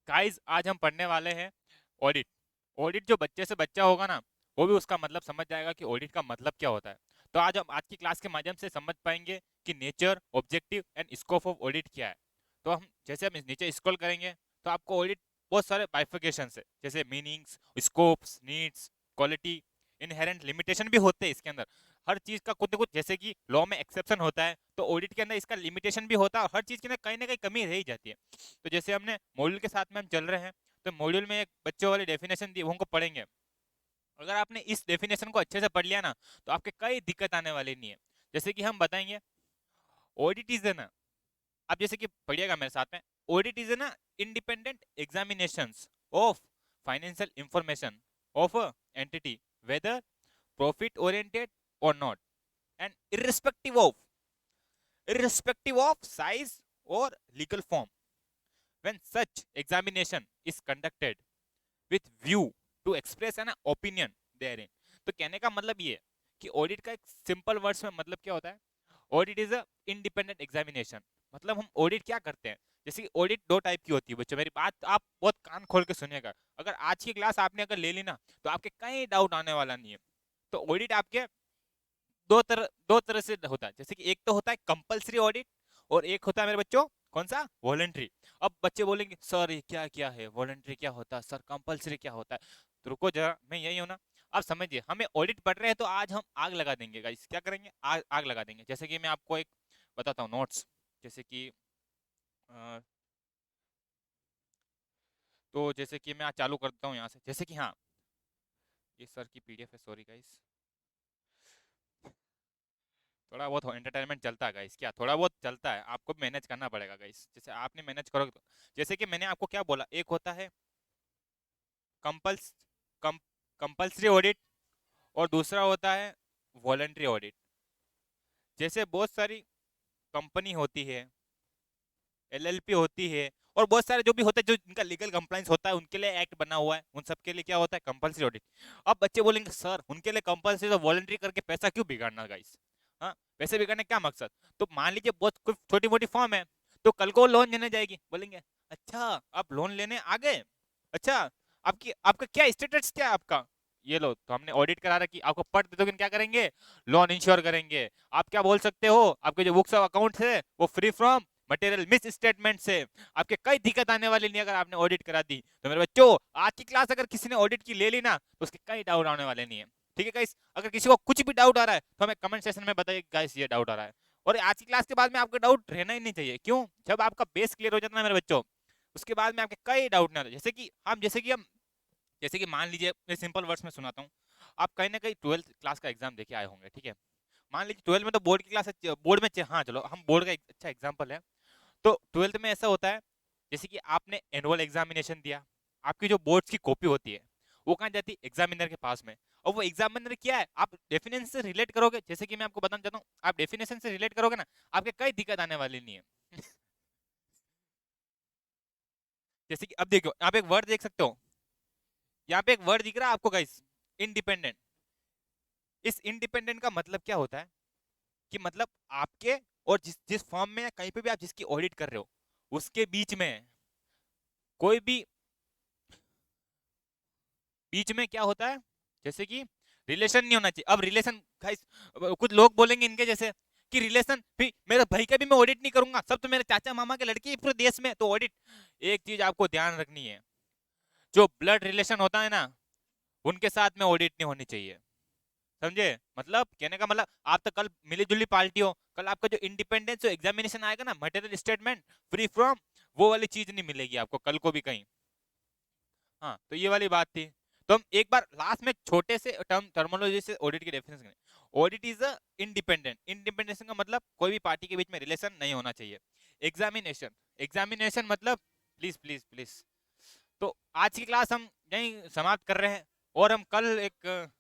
Guys आज हम पढ़ने वाले हैं ऑडिट। ऑडिट जो बच्चे से बच्चा होगा ना, वो भी उसका मतलब समझ जाएगा कि ऑडिट का मतलब क्या होता है। तो आज हम आज की क्लास के माध्यम से समझ पाएंगे कि nature, objective and scope of audit क्या है। तो हम जैसे हम नीचे स्क्रॉल करेंगे तो आपको ऑडिट बहुत सारे बाइफिकेशन है, जैसे meanings, scopes, needs, quality, inherent limitation भी होते हैं इसके अंदर। हर चीज का कुछ न कुछ, जैसे कि लॉ में एक्सेप्शन होता है तो ऑडिट के अंदर इसका लिमिटेशन भी होता है, और हर चीज के अंदर कहीं ना कहीं कमी रह ही जाती है। तो जैसे हमने मॉड्यूल के साथ में हम चल रहे हैं, तो मॉड्यूल में एक बच्चों वाली डेफिनेशन दी, वो हमको पढ़ेंगे। अगर आपने इस डेफिनेशन को अच्छे से पढ़ लिया ना, तो आपके कई दिक्कत आने वाली नहीं है। जैसे कि हम बताएंगे ऑडिट इज ना, आप जैसे कि पढ़िएगा मेरे साथ में, ऑडिट इज ना independent examination of financial information of entity, whether profit oriented और not, and irrespective of size or legal form, when such examination is conducted with view to express an opinion therein। तो कहने का मतलब ये है कि audit का एक सिंपल वर्ड्स में मतलब क्या होता है। Audit is a independent examination. मतलब हम ऑडिट क्या करते हैं, जैसे कि ऑडिट दो टाइप की होती है बच्चों, मेरी बात आप बहुत कान खोल के सुनिएगा। अगर आज की क्लास आपने अगर ले ली ना, तो आपके कई डाउट आने वाला नहीं है। तो ऑडिट आपके दो तरह से होता है। जैसे कि एक तो होता है कंपलसरी ऑडिट, और एक होता है मेरे बच्चों कौन सा, वॉलेंट्री। अब बच्चे बोलेंगे सर ये क्या क्या है, वॉलेंट्री क्या होता है, सर कंपलसरी क्या होता है। तो रुको जरा, मैं यही हूं ना। अब समझिए, हमें ऑडिट पढ़ रहे हैं तो आज हम आग लगा देंगे गाइस। क्या करेंगे, आग लगा देंगे। जैसे कि मैं आपको एक बताता हूँ नोट्स, जैसे कि अ, तो जैसे कि मैं आज चालू करता हूँ यहाँ से। जैसे कि हाँ, ये सर की पीडीएफ है, सॉरी गाइस। थोड़ा बहुत एंटरटेनमेंट चलता है गाइस, क्या थोड़ा बहुत चलता है, आपको मैनेज करना पड़ेगा गाइस। जैसे आपने मैनेज करोगे तो, जैसे कि मैंने आपको क्या बोला, एक होता है कंपल्स कम कंपल्सरी ऑडिट, और दूसरा होता है वॉलंटरी ऑडिट। जैसे बहुत सारी कंपनी होती है, एलएलपी होती है, और बहुत सारे जो भी होते हैं जो इनका लीगल कंप्लाइंस होता है, उनके लिए एक्ट बना हुआ है, उन सब के लिए क्या होता है, कंपल्सरी ऑडिट। अब बच्चे बोलेंगे सर उनके लिए कंपल्सरी तो वॉलंटरी करके पैसा क्यों बिगाड़ना गाइस। हाँ, पैसे बिगाड़ने का क्या मकसद। तो मान लीजिए बहुत कुछ छोटी मोटी फॉर्म है, तो कल को लोन लेने जाएगी, बोलेंगे अच्छा आप लोन लेने आ गए, अच्छा आपकी आपका क्या स्टेटस क्या है आपका, ये लो तो हमने ऑडिट करा रखी, आपको पढ़ दे, तो क्या करेंगे, लोन इंश्योर करेंगे। आप क्या बोल सकते हो, आपके जो बुक्स ऑफ अकाउंट है वो free from material miss statement से। आपके कई दिक्कत आने वाली नहीं अगर आपने ऑडिट करा दी। तो मेरे बच्चों, आज की क्लास अगर किसी ने ऑडिट की ले ली ना, तो उसके कई डाउट आने वाले नहीं है। ठीक है गाइस, अगर किसी को कुछ भी डाउट आ रहा है तो हमें कमेंट सेक्शन में बताइए गाइस ये डाउट आ रहा है। और आज की क्लास के बाद में आपका डाउट रहना ही नहीं चाहिए। क्यों, जब आपका बेस क्लियर हो जाता है ना मेरे बच्चों, उसके बाद में आपके कई डाउट नहीं आते। जैसे कि मान लीजिए, मैं सिंपल वर्ड्स में सुनाता हूँ। आप कहीं ना कहीं 12th क्लास का एग्जाम देके आए होंगे, ठीक है। मान लीजिए 12 में तो बोर्ड की क्लास है, बोर्ड में हाँ चलो हम बोर्ड का एक अच्छा एग्जाम्पल है। तो 12th में ऐसा होता है, जैसे कि आपने एनुअल एग्जामिनेशन दिया, आपकी जो बोर्ड्स की कॉपी होती है वो कहाँ जाती है, एग्जामिनर के पास में। और वो एग्जामिनर क्या है, आप डेफिनेशन से रिलेट करोगे, जैसे कि मैं आपको बताना चाहता हूँ, आप डेफिनेशन से रिलेट करोगे ना, आपके कई दिक्कत आने वाली नहीं है। जैसे कि अब देखो, आप एक वर्ड देख सकते हो, यहाँ पे एक वर्ड दिख रहा है आपको गाइस, इंडिपेंडेंट। इस इंडिपेंडेंट का मतलब क्या होता है, कि मतलब आपके और जिस जिस फॉर्म में या कहीं पे भी आप जिसकी ऑडिट कर रहे हो, उसके कोई भी बीच में क्या होता है, जैसे कि रिलेशन नहीं होना चाहिए। अब रिलेशन गाइस, कुछ लोग बोलेंगे इनके जैसे कि रिलेशन भी, मेरे भाई का भी मैं ऑडिट नहीं करूंगा, सब तो मेरे चाचा मामा के लड़के पूरे देश में तो ऑडिट। एक चीज आपको ध्यान रखनी है, जो ब्लड रिलेशन होता है ना, उनके साथ में ऑडिट नहीं होनी चाहिए। समझे, मतलब कहने का मतलब, आप तो कल मिली जुली पार्टी हो, कल आपका जो इंडिपेंडेंस एग्जामिनेशन आएगा ना, मटेरियल स्टेटमेंट फ्री फ्रॉम, वो वाली चीज नहीं मिलेगी आपको कल को भी कहीं। हाँ, तो ये वाली बात थी। तो हम एक बार लास्ट में छोटे से टर्मोलॉजी से ऑडिट की डेफिनेशन करें। Audit is a independent, independence का मतलब कोई भी पार्टी के बीच में रिलेशन नहीं होना चाहिए। एग्जामिनेशन, एग्जामिनेशन मतलब, प्लीज प्लीज प्लीज। तो आज की क्लास हम यहीं समाप्त कर रहे हैं, और हम कल एक